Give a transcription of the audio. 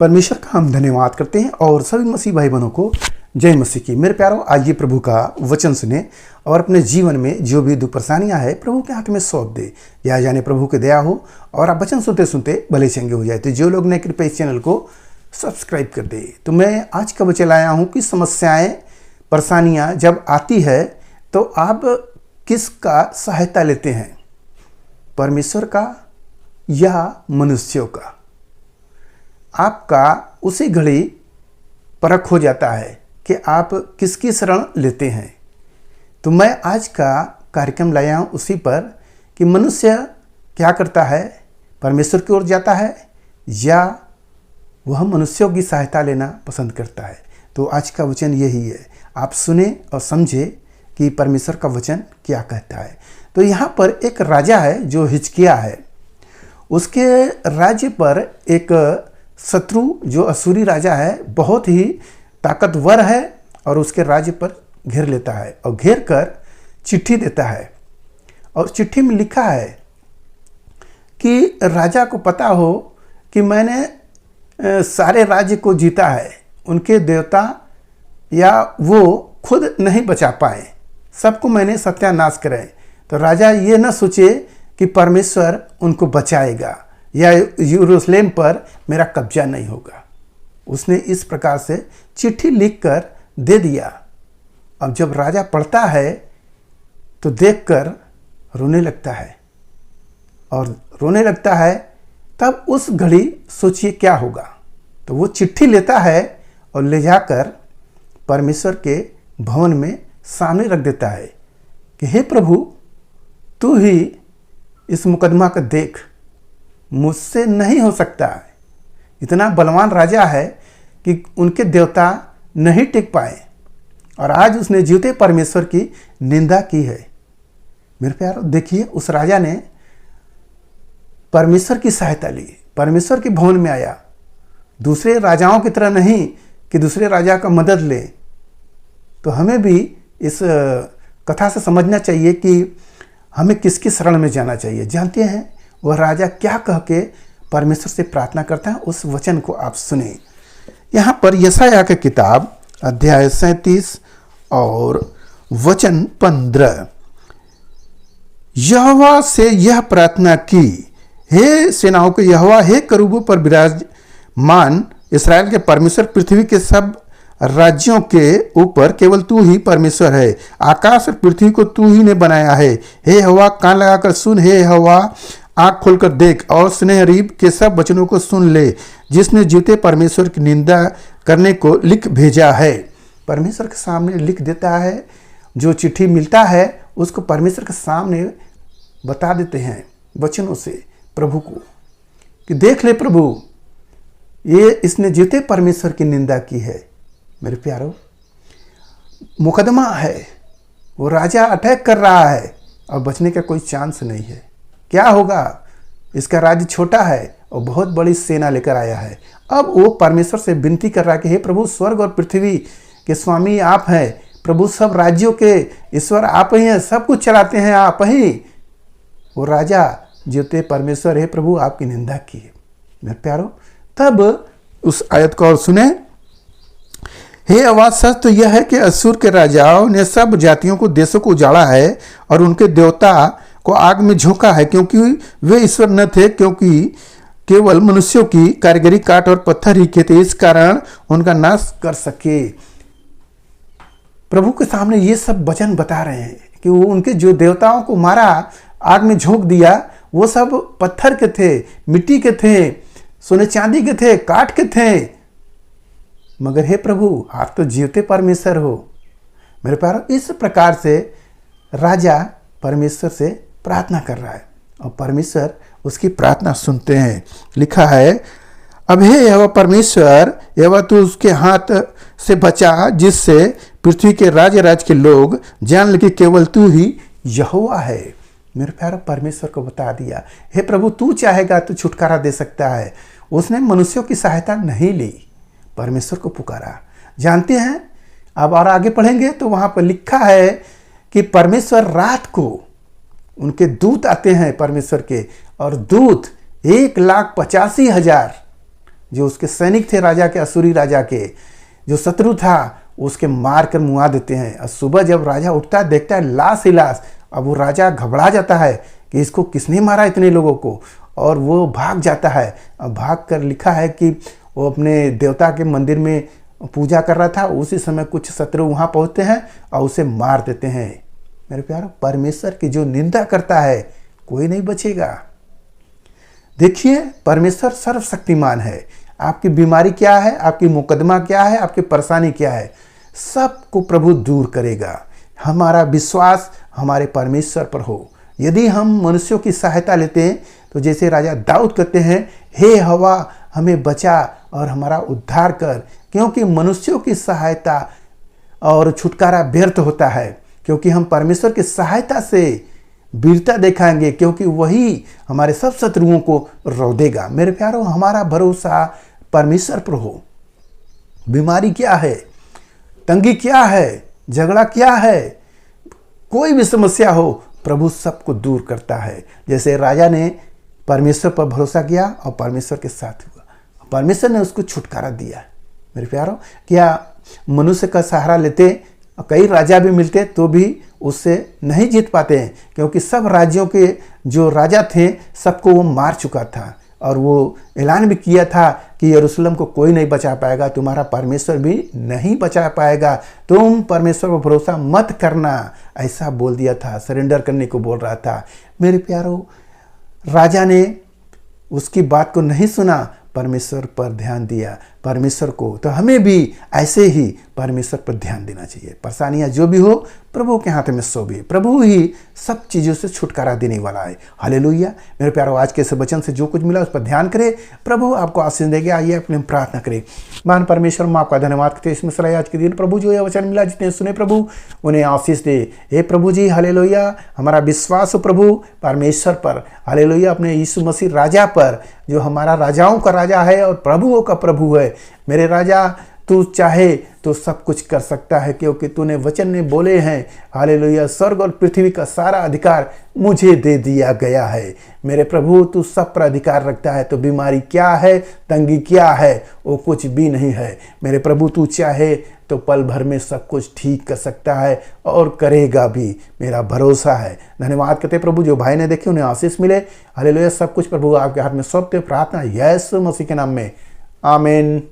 परमेश्वर का हम धन्यवाद करते हैं और सभी मसीह भाई बहनों को जय मसीह की। मेरे प्यारों, आज ये प्रभु का वचन सुने और अपने जीवन में जो भी दुख परेशानियां है प्रभु के हाथ में सौंप दे। या जाने प्रभु की दया हो और आप वचन सुनते सुनते भले चंगे हो जाए। तो जो लोग नए कृपया इस चैनल को सब्सक्राइब कर दे। तो मैं आज का वचन लाया हूँ कि समस्याएं परेशानियां जब आती है तो आप किसका सहायता लेते हैं, परमेश्वर का या मनुष्यों का। आपका उसी घड़ी परख हो जाता है कि आप किसकी शरण लेते हैं। तो मैं आज का कार्यक्रम लाया हूँ उसी पर कि मनुष्य क्या करता है, परमेश्वर की ओर जाता है या वह मनुष्यों की सहायता लेना पसंद करता है। तो आज का वचन यही है, आप सुने और समझे कि परमेश्वर का वचन क्या कहता है। तो यहाँ पर एक राजा है जो हिजकिय्याह है, उसके राज्य पर एक शत्रु जो असूरी राजा है बहुत ही ताकतवर है और उसके राज्य पर घेर लेता है और घेर कर चिट्ठी देता है। और चिट्ठी में लिखा है कि राजा को पता हो कि मैंने सारे राज्य को जीता है, उनके देवता या वो खुद नहीं बचा पाए, सबको मैंने सत्यानाश करे। तो राजा ये न सोचे कि परमेश्वर उनको बचाएगा या यरूशलेम पर मेरा कब्जा नहीं होगा। उसने इस प्रकार से चिट्ठी लिखकर दे दिया। अब जब राजा पढ़ता है तो देखकर रोने लगता है और रोने लगता है, तब उस घड़ी सोचिए क्या होगा। तो वो चिट्ठी लेता है और ले जाकर परमेश्वर के भवन में सामने रख देता है कि हे प्रभु, तू ही इस मुकदमा का देख, मुझसे नहीं हो सकता। इतना बलवान राजा है कि उनके देवता नहीं टिक पाए और आज उसने जीवते परमेश्वर की निंदा की है। मेरे प्यारो, देखिए उस राजा ने परमेश्वर की सहायता ली, परमेश्वर के भवन में आया। दूसरे राजाओं की तरह नहीं कि दूसरे राजा का मदद ले। तो हमें भी इस कथा से समझना चाहिए कि हमें किसकी शरण में जाना चाहिए। जानते हैं वह राजा क्या कह के परमेश्वर से प्रार्थना करता है, उस वचन को आप सुने। यहाँ पर यशायाह की किताब अध्याय 37 और वचन 15, यहोवा से यह प्रार्थना की, हे सेनाओं के यहोवा, हे करूबों पर विराजमान इस्राएल के परमेश्वर, पृथ्वी के सब राज्यों के ऊपर केवल तू ही परमेश्वर है। आकाश और पृथ्वी को तू ही ने बनाया है। हे हवा, कान लगाकर सुन, हे हवा, आंख खोलकर देख और स्नेहरीब के सब वचनों को सुन ले, जिसने जीते परमेश्वर की निंदा करने को लिख भेजा है। परमेश्वर के सामने लिख देता है, जो चिट्ठी मिलता है उसको परमेश्वर के सामने बता देते हैं वचनों से प्रभु को कि देख ले प्रभु, ये इसने जीते परमेश्वर की निंदा की है। मेरे प्यारो, मुकदमा है, वो राजा अटैक कर रहा है और बचने का कोई चांस नहीं है। क्या होगा, इसका राज्य छोटा है और बहुत बड़ी सेना लेकर आया है। अब वो परमेश्वर से विनती कर रहा है कि हे प्रभु, स्वर्ग और पृथ्वी के स्वामी आप हैं, प्रभु सब राज्यों के ईश्वर आप ही हैं, सब कुछ चलाते हैं आप ही। वो राजा जीवते परमेश्वर, हे प्रभु, आपकी निंदा की है। मेरे प्यारो, तब उस आयत को और सुने, हे आवाज, सच तो यह है कि असूर के राजाओं ने सब जातियों को, देशों को उजाड़ा है और उनके देवता को आग में झोंका है, क्योंकि वे ईश्वर न थे, क्योंकि केवल मनुष्यों की कारीगरी काट और पत्थर ही के थे, इस कारण उनका नाश कर सके। प्रभु के सामने ये सब वचन बता रहे हैं कि वो उनके जो देवताओं को मारा, आग में झोंक दिया, वो सब पत्थर के थे, मिट्टी के थे, सोने चांदी के थे, काट के थे। मगर हे प्रभु, आप तो जीवते परमेश्वर हो। मेरे प्यारो, इस प्रकार से राजा परमेश्वर से प्रार्थना कर रहा है और परमेश्वर उसकी प्रार्थना सुनते हैं। लिखा है, अब हे यहोवा परमेश्वर, यहोवा तू उसके हाथ से बचा, जिससे पृथ्वी के राज के लोग जान ले कि केवल तू ही यहोवा है। मेरे प्यारो, परमेश्वर को बता दिया, हे प्रभु, तू चाहेगा तो छुटकारा दे सकता है। उसने मनुष्यों की सहायता नहीं ली, परमेश्वर को पुकारा। जानते हैं, अब और आगे पढ़ेंगे तो वहां पर लिखा है कि परमेश्वर रात को उनके दूत आते हैं परमेश्वर के, और दूत 1,85,000 जो उसके सैनिक थे राजा के, असूरी राजा के, जो शत्रु था उसके मार कर मुआ देते हैं। और सुबह जब राजा उठता है देखता है लाश ही लाश। अब वो राजा घबरा जाता है कि इसको किसने मारा इतने लोगों को, और वो भाग जाता है। अब भाग कर लिखा है कि वो अपने देवता के मंदिर में पूजा कर रहा था, उसी समय कुछ शत्रु वहाँ पहुँचते हैं और उसे मार देते हैं। मेरे प्यारो, परमेश्वर की जो निंदा करता है कोई नहीं बचेगा। देखिए, परमेश्वर सर्वशक्तिमान है। आपकी बीमारी क्या है, आपकी मुकदमा क्या है, आपकी परेशानी क्या है, सबको प्रभु दूर करेगा। हमारा विश्वास हमारे परमेश्वर पर हो। यदि हम मनुष्यों की सहायता लेते हैं तो जैसे राजा दाऊद कहते हैं, हे हवा हमें बचा और हमारा उद्धार कर, क्योंकि मनुष्यों की सहायता और छुटकारा व्यर्थ होता है। क्योंकि हम परमेश्वर की सहायता से वीरता दिखाएंगे, क्योंकि वही हमारे सब शत्रुओं को रौंदेगा। मेरे प्यारों, हमारा भरोसा परमेश्वर पर हो। बीमारी क्या है, तंगी क्या है, झगड़ा क्या है, कोई भी समस्या हो, प्रभु सबको दूर करता है। जैसे राजा ने परमेश्वर पर भरोसा किया और परमेश्वर के साथ हुआ, परमेश्वर ने उसको छुटकारा दिया। मेरे प्यारों, क्या मनुष्य का सहारा लेते कई राजा भी मिलते तो भी उससे नहीं जीत पाते हैं, क्योंकि सब राज्यों के जो राजा थे सबको वो मार चुका था। और वो ऐलान भी किया था कि यरूशलेम को कोई नहीं बचा पाएगा, तुम्हारा परमेश्वर भी नहीं बचा पाएगा, तुम परमेश्वर पर भरोसा मत करना, ऐसा बोल दिया था। सरेंडर करने को बोल रहा था। मेरे प्यारों, राजा ने उसकी बात को नहीं सुना, परमेश्वर पर ध्यान दिया, परमेश्वर को। तो हमें भी ऐसे ही परमेश्वर पर ध्यान देना चाहिए। परेशानियां जो भी हो, प्रभु के हाथ में सौंपे। प्रभु ही सब चीज़ों से छुटकारा देने वाला है। हालेलुया। मेरे प्यारों, आज के इस वचन से जो कुछ मिला उस पर ध्यान करें, प्रभु आपको आशीष देंगे। आइए अपने प्रार्थना करें। महान परमेश्वर, हम आपका धन्यवाद करते हैं इसमें सलाह आज के दिन प्रभु जो यह वचन मिला, जितने सुने प्रभु उन्हें आशीष दे। हे प्रभु जी, हालेलुया। हमारा विश्वास हो प्रभु परमेश्वर पर, हालेलुया, अपने यीशु मसीह राजा पर, जो हमारा राजाओं का राजा है और प्रभुओं का प्रभु है। मेरे राजा, तू चाहे तो सब कुछ कर सकता है, क्योंकि तूने वचन में बोले हैं, हालेलुया, स्वर्ग और पृथ्वी का सारा अधिकार मुझे दे दिया गया है। मेरे प्रभु, तू सब पर अधिकार रखता है। तो बीमारी क्या है, तंगी क्या है, वो कुछ भी नहीं है। मेरे प्रभु, तू चाहे तो पल भर में सब कुछ ठीक कर सकता है और करेगा भी, मेरा भरोसा है। धन्यवाद करते प्रभु, जो भाई ने देखे उन्हें आशीष मिले। हालेलुया। सब कुछ प्रभु आपके हाथ में सौंपते, प्रार्थना यीशु मसीह के नाम में, आमीन।